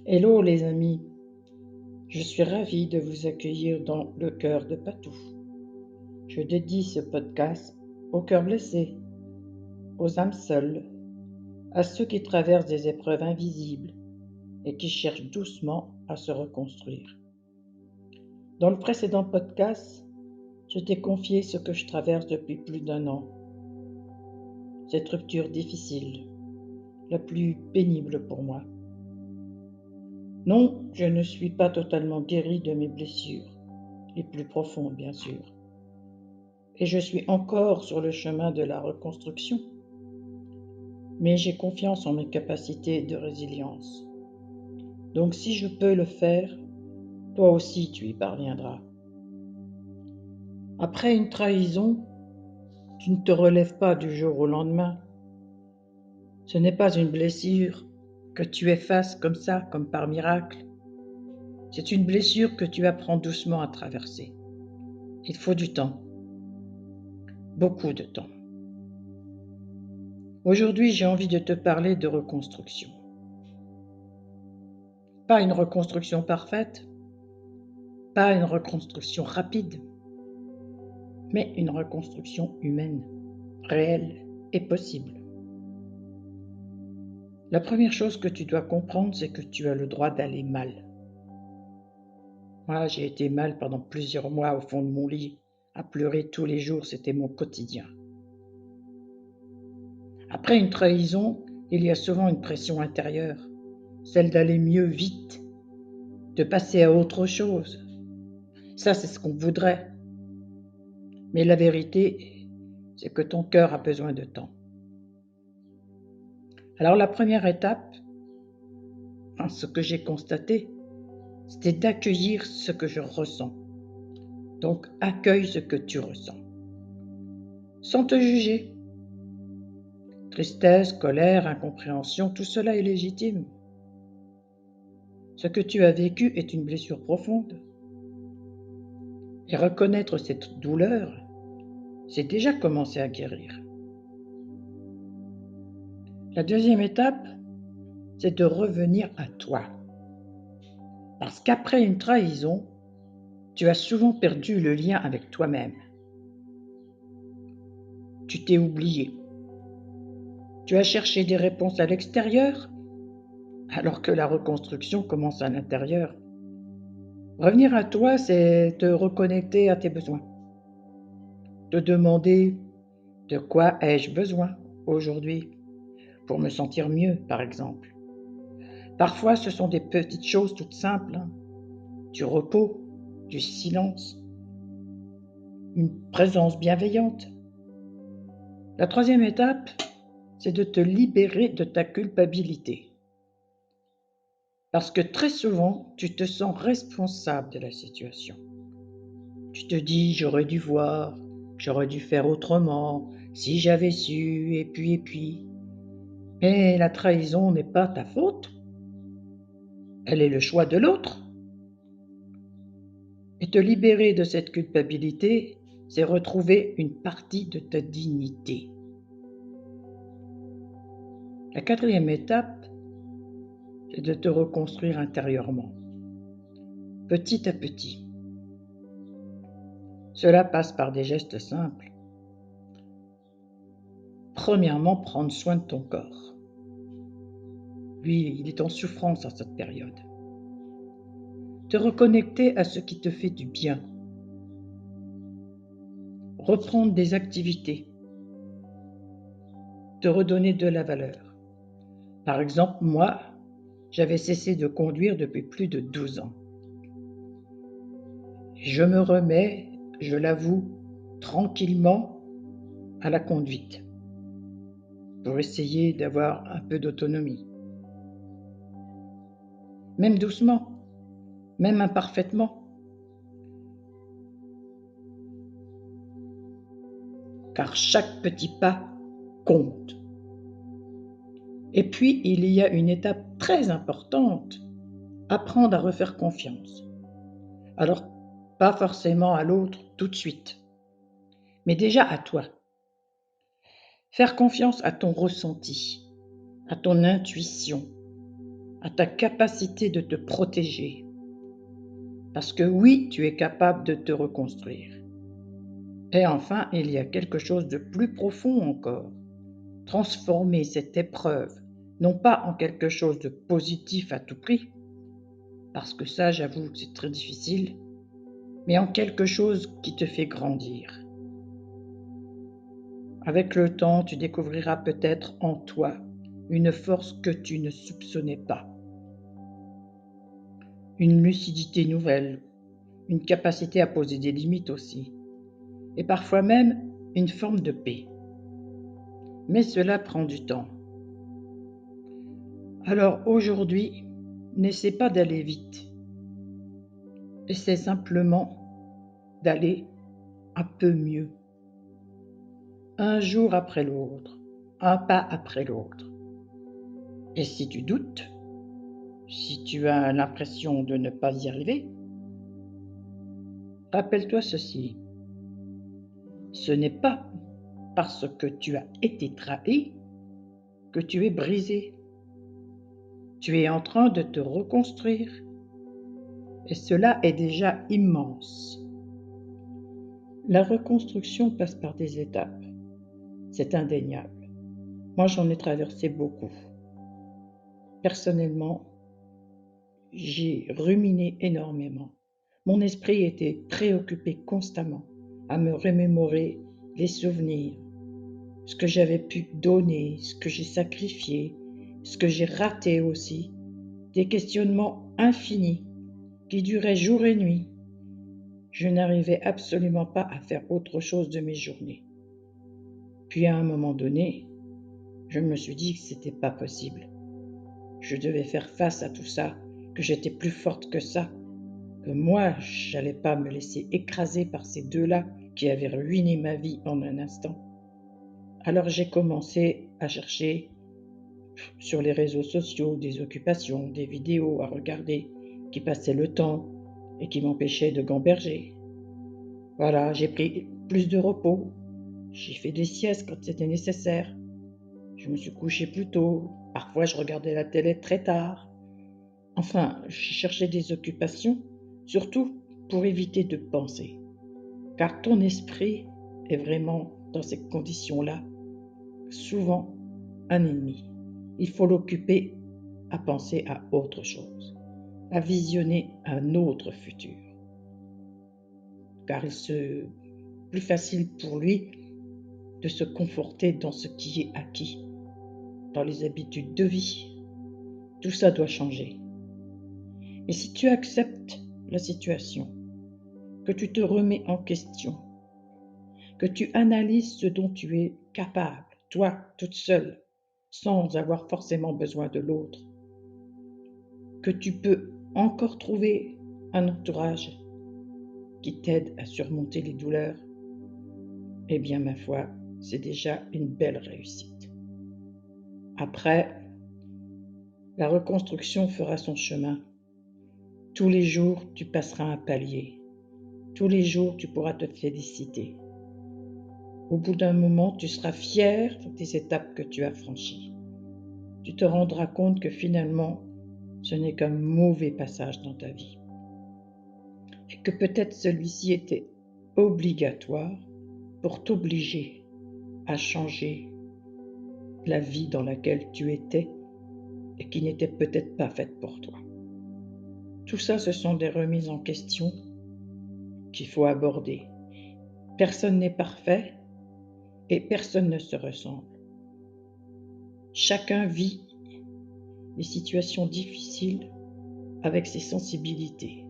Hello les amis, je suis ravie de vous accueillir dans le cœur de Patou. Je dédie ce podcast aux cœurs blessés, aux âmes seules, à ceux qui traversent des épreuves invisibles et qui cherchent doucement à se reconstruire. Dans le précédent podcast, je t'ai confié ce que je traverse depuis plus d'1 an. Cette rupture difficile, la plus pénible pour moi. Non, je ne suis pas totalement guérie de mes blessures, les plus profondes bien sûr. Et je suis encore sur le chemin de la reconstruction. Mais j'ai confiance en mes capacités de résilience. Donc si je peux le faire, toi aussi tu y parviendras. Après une trahison, tu ne te relèves pas du jour au lendemain. Ce n'est pas une blessure que tu effaces comme ça, comme par miracle. C'est une blessure que tu apprends doucement à traverser. Il faut du temps. Beaucoup de temps. Aujourd'hui, j'ai envie de te parler de reconstruction. Pas une reconstruction parfaite, pas une reconstruction rapide, mais une reconstruction humaine, réelle et possible. La première chose que tu dois comprendre, c'est que tu as le droit d'aller mal. Moi, j'ai été mal pendant plusieurs mois au fond de mon lit, à pleurer tous les jours, c'était mon quotidien. Après une trahison, il y a souvent une pression intérieure, celle d'aller mieux vite, de passer à autre chose. Ça, c'est ce qu'on voudrait. Mais la vérité, c'est que ton cœur a besoin de temps. Alors la première étape, ce que j'ai constaté, c'était d'accueillir ce que je ressens. Donc accueille ce que tu ressens, sans te juger. Tristesse, colère, incompréhension, tout cela est légitime. Ce que tu as vécu est une blessure profonde. Et reconnaître cette douleur, c'est déjà commencer à guérir. La deuxième étape, c'est de revenir à toi. Parce qu'après une trahison, tu as souvent perdu le lien avec toi-même. Tu t'es oublié. Tu as cherché des réponses à l'extérieur, alors que la reconstruction commence à l'intérieur. Revenir à toi, c'est te reconnecter à tes besoins. Te demander de quoi ai-je besoin aujourd'hui pour me sentir mieux, par exemple. Parfois, ce sont des petites choses toutes simples, du repos, du silence, une présence bienveillante. La troisième étape, c'est de te libérer de ta culpabilité. Parce que très souvent, tu te sens responsable de la situation. Tu te dis, j'aurais dû voir, j'aurais dû faire autrement, si j'avais su, et puis. Mais la trahison n'est pas ta faute. Elle est le choix de l'autre. Et te libérer de cette culpabilité, c'est retrouver une partie de ta dignité. La quatrième étape, c'est de te reconstruire intérieurement, petit à petit. Cela passe par des gestes simples. Premièrement, prendre soin de ton corps. Lui, il est en souffrance à cette période. Te reconnecter à ce qui te fait du bien. Reprendre des activités. Te redonner de la valeur. Par exemple, moi, j'avais cessé de conduire depuis plus de 12 ans. Je me remets, je l'avoue, tranquillement à la conduite pour essayer d'avoir un peu d'autonomie. Même doucement, même imparfaitement. Car chaque petit pas compte. Et puis, il y a une étape très importante, apprendre à refaire confiance. Alors, pas forcément à l'autre tout de suite, mais déjà à toi. Faire confiance à ton ressenti, à ton intuition, à ta capacité de te protéger. Parce que oui, tu es capable de te reconstruire. Et enfin, il y a quelque chose de plus profond encore. Transformer cette épreuve, non pas en quelque chose de positif à tout prix, parce que ça, j'avoue que c'est très difficile, mais en quelque chose qui te fait grandir. Avec le temps, tu découvriras peut-être en toi une force que tu ne soupçonnais pas, une lucidité nouvelle, une capacité à poser des limites aussi, et parfois même une forme de paix. Mais cela prend du temps. Alors aujourd'hui, n'essaie pas d'aller vite. Essaie simplement d'aller un peu mieux. Un jour après l'autre, un pas après l'autre. Et si tu doutes, si tu as l'impression de ne pas y arriver, rappelle-toi ceci. Ce n'est pas parce que tu as été trahi que tu es brisé. Tu es en train de te reconstruire. Et cela est déjà immense. La reconstruction passe par des étapes. C'est indéniable. Moi, j'en ai traversé beaucoup. Personnellement, j'ai ruminé énormément. Mon esprit était préoccupé constamment à me remémorer les souvenirs, ce que j'avais pu donner, ce que j'ai sacrifié, ce que j'ai raté aussi. Des questionnements infinis qui duraient jour et nuit. Je n'arrivais absolument pas à faire autre chose de mes journées. Puis à un moment donné, je me suis dit que c'était pas possible. Je devais faire face à tout ça, que j'étais plus forte que ça, que moi, j'allais pas me laisser écraser par ces deux-là qui avaient ruiné ma vie en un instant. Alors j'ai commencé à chercher sur les réseaux sociaux des occupations, des vidéos à regarder qui passaient le temps et qui m'empêchaient de gamberger. Voilà, j'ai pris plus de repos, j'ai fait des siestes quand c'était nécessaire, je me suis couché plus tôt, parfois je regardais la télé très tard. Enfin, j'ai cherché des occupations, surtout pour éviter de penser, car ton esprit est vraiment dans ces conditions-là, souvent un ennemi. Il faut l'occuper à penser à autre chose, à visionner un autre futur, car plus facile pour lui de se conforter dans ce qui est acquis, dans les habitudes de vie. Tout ça doit changer. Et si tu acceptes la situation, que tu te remets en question, que tu analyses ce dont tu es capable, toi, toute seule, sans avoir forcément besoin de l'autre, que tu peux encore trouver un entourage qui t'aide à surmonter les douleurs, eh bien, ma foi, c'est déjà une belle réussite. Après, la reconstruction fera son chemin. Tous les jours, tu passeras un palier. Tous les jours, tu pourras te féliciter. Au bout d'un moment, tu seras fier des étapes que tu as franchies. Tu te rendras compte que finalement, ce n'est qu'un mauvais passage dans ta vie. Et que peut-être celui-ci était obligatoire pour t'obliger à changer la vie dans laquelle tu étais et qui n'était peut-être pas faite pour toi. Tout ça, ce sont des remises en question qu'il faut aborder. Personne n'est parfait et personne ne se ressemble. Chacun vit des situations difficiles avec ses sensibilités.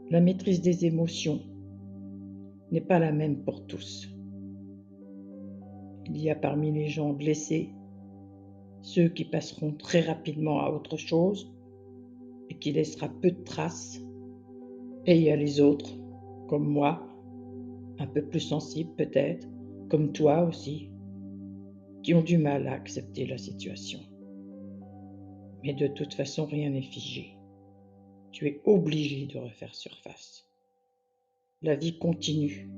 La maîtrise des émotions n'est pas la même pour tous. Il y a parmi les gens blessés ceux qui passeront très rapidement à autre chose et qui laissera peu de traces. Et il y a les autres, comme moi, un peu plus sensibles peut-être, comme toi aussi, qui ont du mal à accepter la situation. Mais de toute façon, rien n'est figé. Tu es obligé de refaire surface. La vie continue.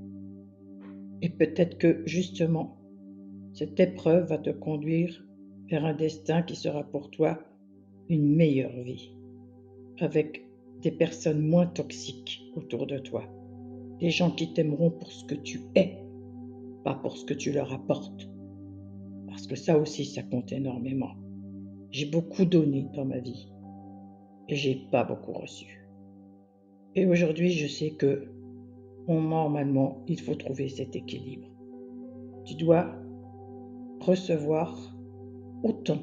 Et peut-être que, justement, cette épreuve va te conduire vers un destin qui sera pour toi une meilleure vie, avec des personnes moins toxiques autour de toi, des gens qui t'aimeront pour ce que tu es, pas pour ce que tu leur apportes, parce que ça aussi, ça compte énormément. J'ai beaucoup donné dans ma vie et j'ai pas beaucoup reçu. Et aujourd'hui, je sais que normalement, il faut trouver cet équilibre. Tu dois recevoir autant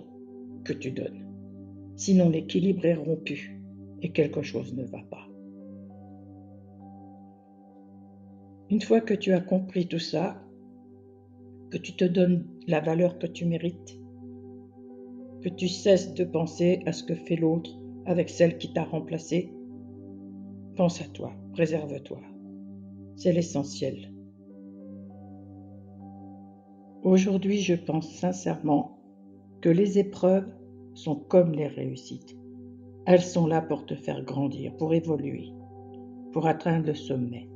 que tu donnes. Sinon, l'équilibre est rompu et quelque chose ne va pas. Une fois que tu as compris tout ça, que tu te donnes la valeur que tu mérites, que tu cesses de penser à ce que fait l'autre avec celle qui t'a remplacé, pense à toi, préserve-toi. C'est l'essentiel. Aujourd'hui, je pense sincèrement que les épreuves sont comme les réussites. Elles sont là pour te faire grandir, pour évoluer, pour atteindre le sommet.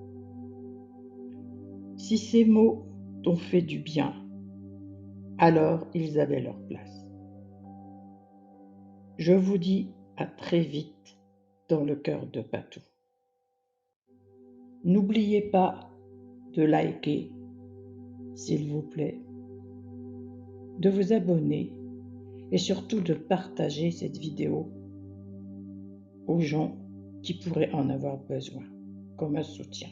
Si ces mots t'ont fait du bien, alors ils avaient leur place. Je vous dis à très vite dans le cœur de Patou. N'oubliez pas de liker, s'il vous plaît, de vous abonner et surtout de partager cette vidéo aux gens qui pourraient en avoir besoin, comme un soutien.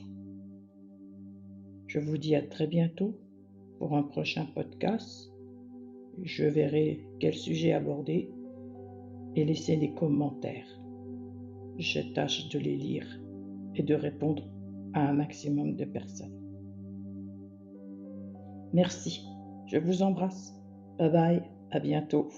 Je vous dis à très bientôt pour un prochain podcast. Je verrai quel sujet aborder et laissez des commentaires. Je tâche de les lire et de répondre à un maximum de personnes. Merci, je vous embrasse. Bye bye, à bientôt.